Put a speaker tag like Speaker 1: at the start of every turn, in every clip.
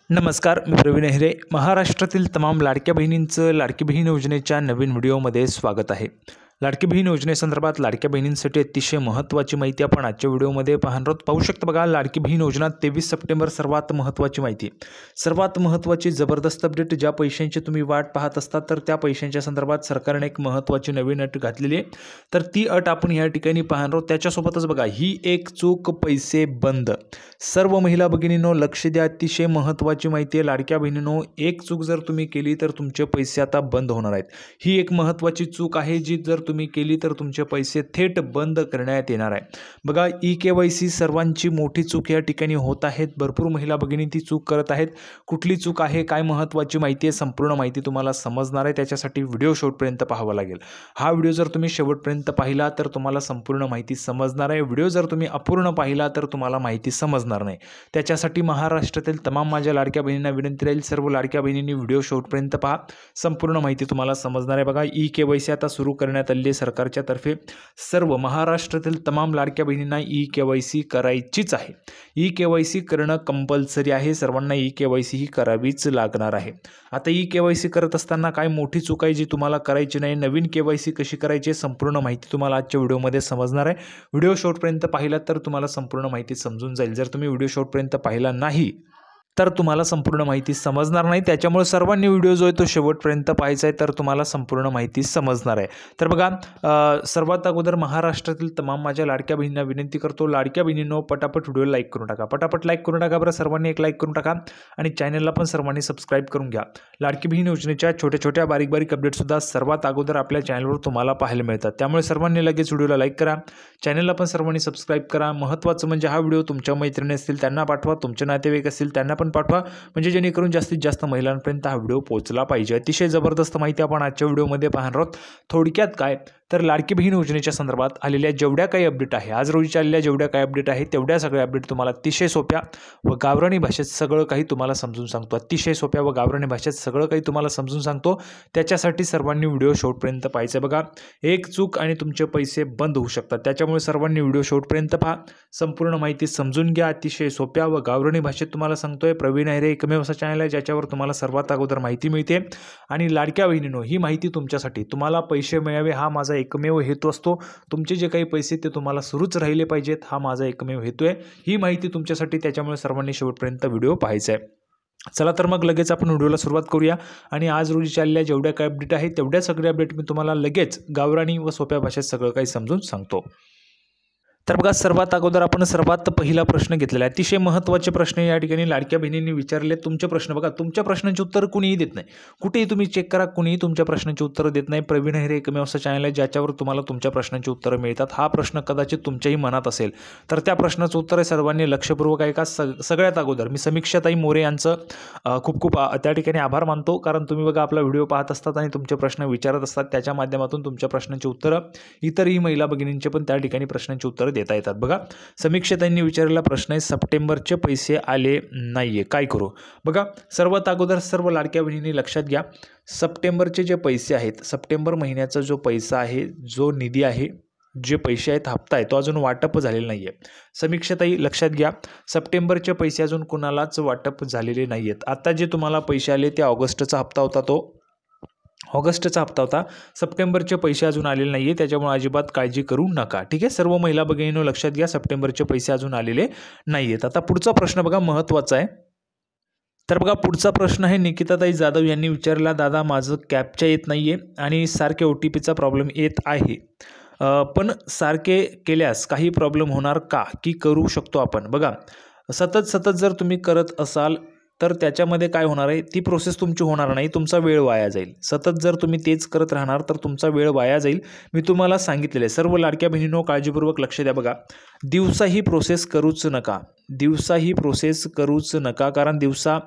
Speaker 1: नमस्कार, मी प्रवीण हेरे. महाराष्ट्रातील तमाम लाडक्या बहिणींचं लाडकी बहीण योजनेच्या नवीन व्हिडिओमध्ये स्वागत आहे. लाडकी बहीण योजनेसंदर्भात लाडक्या बहिणींसाठी अतिशय महत्त्वाची माहिती आपण आजच्या व्हिडिओमध्ये पाहू शकता. बघा, लाडकी बहीण योजना 23 सप्टेंबर सर्वात महत्त्वाची माहिती, सर्वात महत्त्वाची जबरदस्त अपडेट. ज्या पैशांची तुम्ही वाट पाहत असता तर त्या पैशांच्या संदर्भात सरकारने एक महत्त्वाची नवीन अट घातलेली आहे. तर ती अट आपण या ठिकाणी पाहणार आहोत. त्याच्यासोबतच बघा, ही एक चूक पैसे बंद. सर्व महिला भगिनींनो लक्ष द्या, अतिशय महत्त्वाची माहिती आहे. लाडक्या बहिणींनो, एक चूक जर तुम्ही केली तर तुमचे पैसे आता बंद होणार आहेत. ही एक महत्त्वाची चूक आहे, जी जर तुम्ही केली तर तुमचे पैसे थेट बंद करण्यात येणार आहे. बघा, KYC सर्वांची मोठी चूक या ठिकाणी होत आहेत. भरपूर महिला भगिनी ती चूक करत आहेत. कुठली चूक आहे, काय महत्त्वाची माहिती आहे, संपूर्ण माहिती तुम्हाला समजणार आहे. त्याच्यासाठी व्हिडिओ शेवटपर्यंत पाहावा लागेल. हा व्हिडिओ जर तुम्ही शेवटपर्यंत पाहिला तर तुम्हाला संपूर्ण माहिती समजणार आहे. व्हिडिओ जर तुम्ही अपूर्ण पाहिला तर तुम्हाला माहिती समजणार नाही. त्याच्यासाठी महाराष्ट्रातील तमाम माझ्या लाडक्या बहिणींना विनंती राहील, सर्व लाडक्या बहिणींनी व्हिडिओ शेवटपर्यंत पहा, संपूर्ण माहिती तुम्हाला समजणार आहे. बघा, KYC आता सुरू करण्यात आली सरकारच्या तर्फे. सर्व महाराष्ट्रातील तमाम लाडक्या बहिणींना KYC करायचीच आहे. KYC करणं कंपल्सरी आहे. सर्वांना KYC ही करावीच लागणार आहे. आता KYC करत असताना काय मोठी चूक आहे जी तुम्हाला करायची नाही. नवीन KYC कशी करायची संपूर्ण माहिती तुम्हाला आजच्या व्हिडिओमध्ये समजणार आहे. व्हिडिओ शेवटपर्यंत पाहिला तर तुम्हाला संपूर्ण माहिती समजून जाईल. जर तुम्ही व्हिडिओ शेवटपर्यंत पाहिला नाही तर तुम्हाला संपूर्ण माहिती समजणार नाही. त्याच्यामुळे सर्वांनी व्हिडिओ जो आहे तो शेवटपर्यंत पाहायचा आहे, तर तुम्हाला संपूर्ण माहिती समजणार आहे. तर बघा, सर्वात अगोदर महाराष्ट्रातील तमाम माझ्या लाडक्या बहिणींना विनंती करतो, लाडक्या बहिणींनो पटापट व्हिडिओ लाईक करून टाका. पटापट लाईक करून टाका बरं, सर्वांनी एक लाईक करून टाका आणि चॅनलला पण सर्वांनी सबस्क्राईब करून घ्या. लाडकी बहीण योजनेच्या छोट्या छोट्या बारीक बारीक अपडेटसुद्धा सर्वात अगोदर आपल्या चॅनलवर तुम्हाला पाहायला मिळतात. त्यामुळे सर्वांनी लगेच व्हिडिओला लाईक करा, चॅनलला पण सर्वांनी सबस्क्राईब करा. महत्त्वाचं म्हणजे हा व्हिडिओ तुमच्या मैत्रिणी असतील त्यांना पाठवा, तुमचे नातेवाईक असतील त्यांना पण पाठवा, म्हणजे जेणेकरून जास्तीत जास्त महिलांपर्यंत हा व्हिडिओ पोहोचला पाहिजे. अतिशय जबरदस्त माहिती आपण आजच्या व्हिडिओमध्ये पाहणार आहोत. थोडक्यात काय तर लाडकी बहीण योजनेच्या संदर्भात आलेल्या जेवढ्या काही अपडेट आहे, आज रोजी आलेल्या जेवढ्या काही अपडेट आहे तेवढ्या सगळ्या अपडेट तुम्हाला अतिशय सोप्या व गावरानी भाषेत सगळं काही तुम्हाला समजून सांगतो. अतिशय सोप्या व गावरानी भाषेत सगळं काही तुम्हाला समजून सांगतो. त्याच्यासाठी सर्वांनी व्हिडिओ शेवटपर्यंत पाहायचं. बघा, एक चूक आणि तुमचे पैसे बंद होऊ शकतात. त्याच्यामुळे सर्वांनी व्हिडिओ शेवटपर्यंत पहा, संपूर्ण माहिती समजून घ्या. अतिशय सोप्या व गावरानी भाषेत तुम्हाला सांगतोय. प्रवीण हेरे एकमेव असा चॅनल आहे ज्याच्यावर तुम्हाला सर्वात अगोदर माहिती मिळते. आणि लाडक्या बहिणींनो, ही माहिती तुमच्यासाठी, तुम्हाला पैसे मिळावे हा माझा एकमेव हेतू असतो. तुमचे जे काही पैसे ते तुम्हाला सुरूच राहिले पाहिजेत, हा माझा एकमेव हेतू आहे. ही माहिती तुमच्यासाठी, त्याच्यामुळे सर्वांनी शेवटपर्यंत व्हिडिओ पाहायचा आहे. चला तर मग लगेच आपण व्हिडिओला सुरुवात करूया. आणि आज रोजी चाललेल्या जेवढ्या काही अपडेट आहेत तेवढ्या सगळ्या अपडेट मी तुम्हाला लगेच गावरानी व सोप्या भाषेत सगळं काही समजून सांगतो. तर बघा, सर्वात अगोदर आपण सर्वात पहिला प्रश्न घेतलेला आहे. अतिशय महत्त्वाचे प्रश्न या ठिकाणी लाडक्या बहिणींनी विचारले. तुमचे प्रश्न बघा, तुमच्या प्रश्नांची उत्तर कुणीही देत नाही. कुठेही तुम्ही चेक करा, कुणीही तुमच्या प्रश्नांची उत्तरं देत नाही. प्रवीण हेरे एकमेव असं चॅनल आहे ज्याच्यावर तुम्हाला तुमच्या प्रश्नांची उत्तरं मिळतात. हा प्रश्न कदाचित तुमच्याही मनात असेल तर त्या प्रश्नाचं उत्तर आहे सर्वांनी लक्षपूर्वक ऐका. सगळ्यात अगोदर मी समीक्षाताई मोरे यांचं खूप खूप त्या ठिकाणी आभार मानतो, कारण तुम्ही बघा आपला व्हिडिओ पाहत असतात आणि तुमचे प्रश्न विचारत असतात. त्याच्या माध्यमातून तुमच्या प्रश्नांची उत्तरं इतरही महिला भगिनींचे पण त्या ठिकाणी प्रश्नांची उत्तरं देता येतात. बघा, समीक्षितांनी विचारलेला प्रश्न आहे, सप्टेंबरचे पैसे आले नाहीये, काय करू? बघा, सर्वात अगोदर सर्व लाडक्या बहिणींनी लक्षात घ्या, सप्टेंबरचे जे पैसे आहेत, सप्टेंबर महिन्याचा जो पैसा आहे, जो निधी आहे, जे पैसे आहेत, हप्ता आहे, तो अजून वाटप झालेला नाही आहे. समीक्षाताई लक्षात घ्या, सप्टेंबरचे पैसे अजून कुणालाच वाटप झालेले नाही आहेत. आता जे तुम्हाला पैसे आले ते ऑगस्टचा हप्ता होता, ऑगस्टचा हप्ता होता. सप्टेंबरचे पैसे अजून आलेले नाही आहे, त्याच्यामुळे अजिबात काळजी करू नका. ठीक आहे, सर्व महिला भगिनींनो लक्षात घ्या, सप्टेंबरचे पैसे अजून आलेले नाही आहेत. आता पुढचा प्रश्न बघा, महत्त्वाचा आहे. तर बघा, पुढचा प्रश्न आहे निकिताताई जाधव यांनी विचारला, दादा माझं कॅप्चा येत नाही आहे आणि सारखे OTPचा प्रॉब्लेम येत आहे, पण सारखे केल्यास काही प्रॉब्लेम होणार का, की करू शकतो आपण? बघा, सतत जर तुम्ही करत असाल तर त्याच्यामध्ये काय होणार आहे, ती प्रोसेस तुमची होणार नाही, तुमचा वेळ वाया जाईल. सतत जर तुम्ही तेच करत राहणार तर तुमचा वेळ वाया जाईल. मी तुम्हाला सांगितलेले, सर्व लाडक्या बहिणींनो काळजीपूर्वक लक्ष द्या. बघा, दिवसा ही प्रोसेस करूच नका, दिवसा ही प्रोसेस करूच नका, कारण दिवसा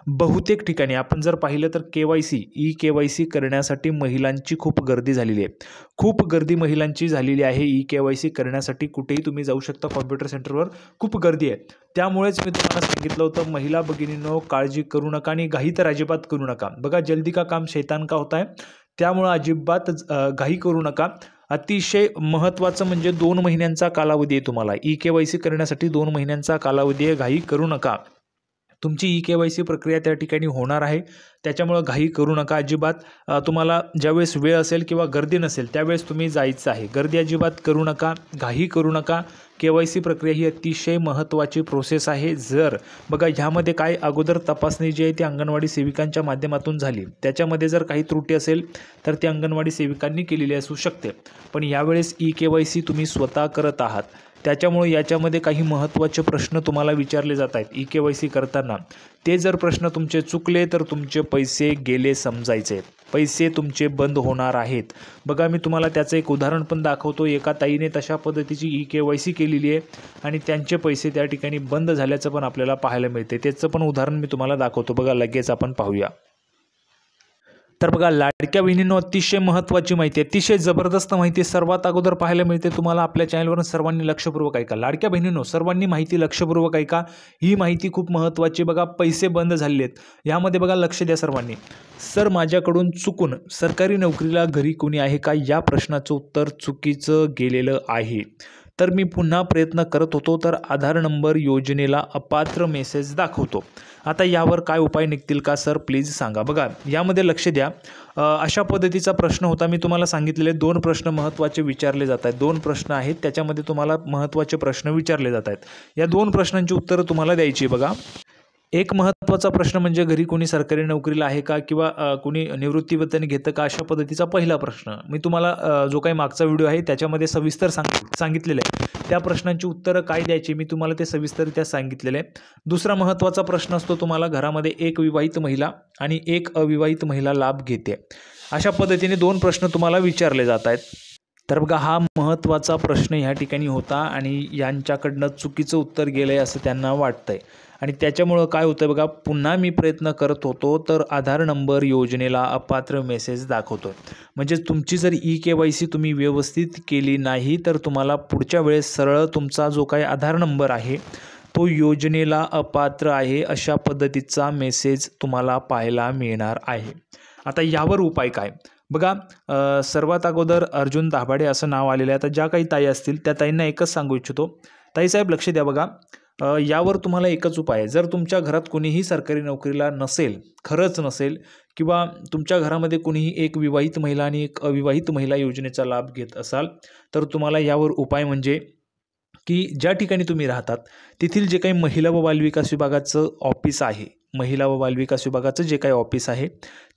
Speaker 1: बहुतेक ठिकाणी आपण जर पाहिलं तर KYC करण्यासाठी महिलांची खूप गर्दी झालेली आहे. खूप गर्दी महिलांची झालेली आहे KYC करण्यासाठी. कुठेही तुम्ही जाऊ शकता, कॉम्प्युटर सेंटरवर खूप गर्दी आहे. त्यामुळेच मी तुम्हाला सांगितलं होतं, महिला भगिनींनो काळजी करू नका आणि घाई तर अजिबात करू नका. बघा, जल्दी का काम शैतान का होता है, त्यामुळे अजिबात घाई करू नका. अतिशय महत्त्वाचं म्हणजे 2 महिन्यांचा कालावधी आहे तुम्हाला. KYC करण्यासाठी 2 महिन्यांचा कालावधी आहे, घाई करू नका. तुमची KYC प्रक्रिया त्या ठिकाणी होणार आहे। त्याच्यामुळे घाई करू नका अजिबात। तुम्हाला ज्यावेळेस वेळ असेल किंवा गर्दी नसेल त्यावेळेस तुम्ही जायचं आहे। गर्दी अजिबात करू नका, घाई करू नका। KYC प्रक्रिया ही अतिशय महत्त्वाची प्रोसेस आहे। जर बघा ह्यामध्ये काय अगोदर तपासणी जी आहे ती अंगणवाडी सेविकांच्या माध्यमातून झाली, त्याच्यामध्ये जर काही त्रुटी असेल तर ती अंगणवाडी सेविकांनी केलेली असू शकते। पण यावेळेस KYC तुम्ही स्वतः करत आहात, त्याच्यामुळे याच्यामध्ये काही महत्त्वाचे प्रश्न तुम्हाला विचारले जात आहेत KYC करताना। ते जर प्रश्न तुमचे चुकले तर तुमचे पैसे गेले समजायचे, पैसे तुमचे बंद होणार आहेत। बघा मी तुम्हाला त्याचं एक उदाहरण पण दाखवतो। एका ताईने तशा पद्धतीची KYC केलेली आहे आणि त्यांचे पैसे त्या ठिकाणी बंद झाल्याचं पण आपल्याला पाहायला मिळते। त्याचं पण उदाहरण मी तुम्हाला दाखवतो, बघा लगेच आपण पाहूया। तर बघा लाडक्या बहिणींनो, अतिशय महत्त्वाची माहिती, अतिशय जबरदस्त माहिती सर्वात अगोदर पाहायला मिळते तुम्हाला आपल्या चॅनलवरून। सर्वांनी लक्षपूर्वक ऐका। लाडक्या बहिणींनो, सर्वांनी माहिती लक्षपूर्वक ऐका, ही माहिती खूप महत्त्वाची। बघा पैसे बंद झालेले आहेत, यामध्ये बघा लक्ष द्या सर्वांनी। सर माझ्याकडून चुकून सरकारी नोकरीला घरी कोणी आहे का, या प्रश्नाचं उत्तर चुकीचं गेलेलं आहे। तर मी पुन्हा प्रयत्न करत होतो तर आधार नंबर योजनेला अपात्र मेसेज दाखवतो। आता यावर काय उपाय निघतील का सर, प्लीज सांगा। बघा यामध्ये लक्ष द्या, अशा पद्धतीचा प्रश्न होता। मी तुम्हाला सांगितलेले 2 प्रश्न महत्त्वाचे विचारले जात आहेत। 2 प्रश्न आहेत, त्याच्यामध्ये तुम्हाला महत्त्वाचे प्रश्न विचारले जात आहेत। या 2 प्रश्नांची उत्तरं तुम्हाला द्यायची। बघा एक महत्त्वाचा प्रश्न म्हणजे घरी कोणी सरकारी नोकरीला आहे का किंवा कोणी निवृत्तीवेतन घेतं का, अशा पद्धतीचा पहिला प्रश्न। मी तुम्हाला जो काही मागचा व्हिडिओ आहे त्याच्यामध्ये सविस्तर सांगितलेलं आहे, त्या प्रश्नांची उत्तरं काय द्यायची मी तुम्हाला ते सविस्तररित्या सांगितलेलं आहे। दुसरा महत्त्वाचा प्रश्न असतो तुम्हाला, घरामध्ये एक विवाहित महिला आणि एक अविवाहित महिला लाभ घेते, अशा पद्धतीने 2 प्रश्न तुम्हाला विचारले जात आहेत। तर बघा हा महत्त्वाचा प्रश्न ह्या ठिकाणी होता आणि यांच्याकडनं चुकीचं उत्तर गेलं आहे असं त्यांना वाटतंय आणि त्याच्यामुळं काय होतं बघा, पुन्हा मी प्रयत्न करत होतो तर आधार नंबर योजनेला अपात्र मेसेज दाखवतो। म्हणजे तुमची जर KYC तुम्ही व्यवस्थित केली नाही तर तुम्हाला पुढच्या वेळेस सरळ तुमचा जो काही आधार नंबर आहे तो योजनेला अपात्र आहे अशा पद्धतीचा मेसेज तुम्हाला पाहायला मिळणार आहे। आता यावर उपाय काय, बघा सर्वात अगोदर अर्जुन दाभाडे असं नाव आलेलं आहे। आता ज्या काही ताई असतील त्या ताईंना एकच सांगू इच्छितो, ताईसाहेब लक्ष द्या। बघा यावर तुम्हाला एकच उपाय आहे, जर तुमच्या घरात कोणीही सरकारी नोकरीला नसेल, खरंच नसेल, किंवा तुमच्या घरामध्ये कोणीही एक विवाहित महिला आणि एक अविवाहित महिला योजनेचा लाभ घेत असाल तर तुम्हाला यावर उपाय म्हणजे की ज्या ठिकाणी तुम्ही राहतात तेथील जे काही महिला व बालविकास विभागाचं ऑफिस आहे, महिला व बालविकास विभागाचं जे काही ऑफिस आहे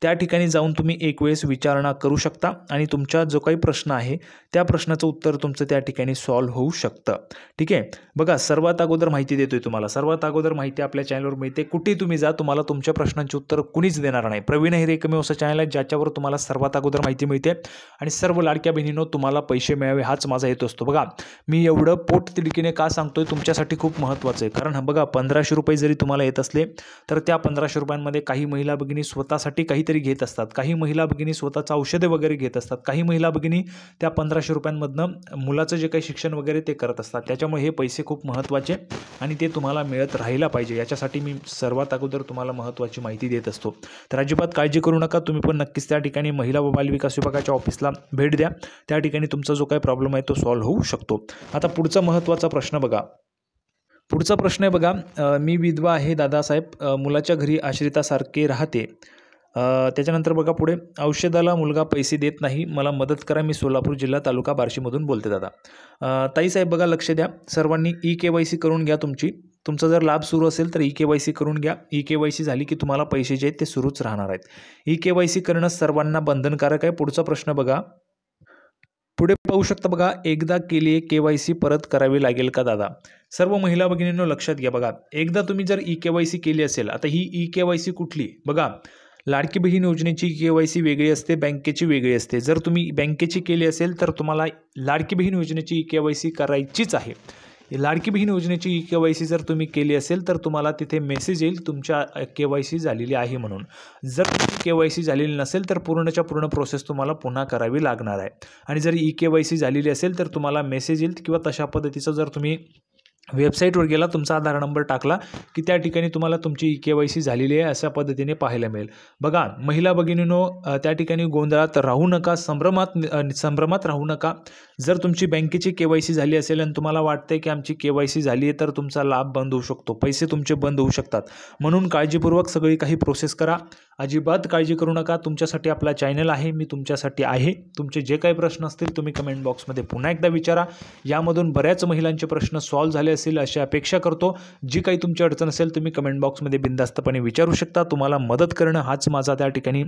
Speaker 1: त्या ठिकाणी जाऊन तुम्ही एक वेळेस विचारणा करू शकता आणि तुमचा जो काही प्रश्न आहे त्या प्रश्नाचं उत्तर तुमचं त्या ठिकाणी सॉल्व्ह होऊ शकतं। ठीक आहे, बघा सर्वात अगोदर माहिती देतोय तुम्हाला, सर्वात अगोदर माहिती आपल्या चॅनलवर मिळते। कुठेही तुम्ही जा तुम्हाला तुमच्या प्रश्नांची उत्तर कुणीच देणार नाही। प्रवीण हे एकमेव असं चॅनल आहे ज्याच्यावर तुम्हाला सर्वात अगोदर माहिती मिळते आणि सर्व लाडक्या बहिणींनो तुम्हाला पैसे मिळावे हाच माझा हेतू असतो। बघा मी एवढं पोटतिडकीने का सांगतोय, तुमच्यासाठी खूप महत्त्वाचं आहे। कारण बघा 1500 रुपये जरी तुम्हाला येत असले तर त्या 1500 रुपयांमध्ये काही महिला भगिनी स्वतःसाठी काहीतरी घेत असतात, काही महिला भगिनी स्वतःचं औषधे वगैरे घेत असतात, काही महिला भगिनी त्या 1500 रुपयांमधनं मुलाचं जे काही शिक्षण वगैरे ते करत असतात। त्याच्यामुळे हे पैसे खूप महत्त्वाचे आणि ते तुम्हाला मिळत राहायला पाहिजे, याच्यासाठी मी सर्वात अगोदर तुम्हाला महत्त्वाची माहिती देत असतो। तर अजिबात काळजी करू नका, तुम्ही पण नक्कीच त्या ठिकाणी महिला व बालविकास विभागाच्या ऑफिसला भेट द्या, त्या ठिकाणी तुमचा जो काही प्रॉब्लेम आहे तो सॉल्व्ह होऊ शकतो। आता पुढचा महत्त्वाचा प्रश्न बघा, पुढचा प्रश्न आहे बघा, मी विधवा आहे दादासाहेब, मुलाच्या घरी आश्रितासारखे राहते। त्याच्यानंतर बघा पुढे, औषधाला मुलगा पैसे देत नाही, मला मदत करा, मी सोलापूर जिल्हा तालुका बार्शीमधून बोलते दादा। ताईसाहेब बघा लक्ष द्या, सर्वांनी KYC करून घ्या तुमचा जर लाभ सुरू असेल तर KYC करून घ्या। KYC झाली की तुम्हाला पैसे जे आहेत ते सुरूच राहणार आहेत। KYC करणं सर्वांना बंधनकारक आहे। पुढचा प्रश्न बघा, पुढे पाहू शकता बघा, एकदा केली KYC परत करावी लागेल का दादा। सर्व महिला भगिनींनो लक्षात घ्या, बघा एकदा तुम्ही जर KYC केली असेल, आता ही KYC कुठली, बघा लाडकी बहीण योजनेची KYC वेगळी असते, बँकेची वेगळी असते। जर तुम्ही बँकेची केली असेल तर तुम्हाला लाडकी बहीण योजनेची KYC करायचीच आहे। लाडकी बहीण योजनेची KYC जर तुम्ही केली असेल तर तुम्हाला तिथे मेसेज येईल तुमच्या KYC झालेली आहे म्हणून। जर KYC झालेली नसेल तर पूर्णच्या पूर्ण प्रोसेस तुम्हाला पुन्हा करावी लागणार आहे। आणि जर KYC झालेली असेल तर तुम्हाला मेसेज येईल किंवा तशा पद्धतीचं जर तुम्ही वेबसाईटवर गेला, तुमचा आधार नंबर टाकला की त्या ठिकाणी तुम्हाला तुमची KYC झालेली आहे अशा पद्धतीने पाहायला मिळेल. बघा महिला भगिनींनो, त्या ठिकाणी गोंधळात राहू नका, संभ्रमात राहू नका. जर तुमची बँकेची KYC झाली असेल आणि तुम्हाला वाटते की आमची KYC झाली आहे तर तुमचा लाभ बंद होऊ शकतो, पैसे तुमचे बंद होऊ शकतात. म्हणून काळजीपूर्वक सगळी काही प्रोसेस करा. अजिबात काळजी करू नका. तुमच्यासाठी आपला चॅनल आहे, मी तुमच्यासाठी आहे. तुमचे जे काही प्रश्न असतील तुम्ही कमेंट बॉक्समध्ये पुन्हा एकदा विचारा. यामधून बऱ्याच महिलांचे प्रश्न सॉल्व्ह झाले असेल अशी अपेक्षा करतो. जी काही तुमची अडचण असेल तुम्ही कमेंट बॉक्समध्ये बिनधास्तपणे विचारू शकता. तुम्हाला मदत करणं हाच माझा त्या ठिकाणी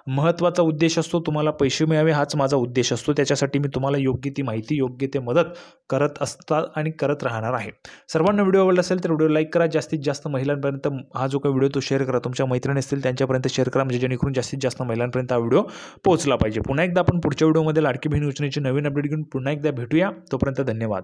Speaker 1: महत्त्वाचा उद्देश असतो. तुम्हाला पैसे मिळावे हाच माझा उद्देश असतो. त्याच्यासाठी मी तुम्हाला योग्य ती माहिती, योग्य ते मदत करत असतात आणि करत राहणार आहे. सर्वांना व्हिडिओ आवडला असेल तर व्हिडिओ लाईक करा. जास्तीत जास्त महिलांपर्यंत हा जो काही व्हिडिओ तो शेअर करा. तुमच्या मैत्रिणी असतील त्यांच्यापर्यंत शेअर करा, म्हणजे जेणेकरून जास्तीत जास्त महिलांपर्यंत हा व्हिडिओ पोहोचला पाहिजे. पुन्हा एकदा आपण पुढच्या व्हिडिओमध्ये लाडकी बहीण योजनेची नवीन अपडेट घेऊन पुन्हा एकदा भेटूया. तोपर्यंत धन्यवाद.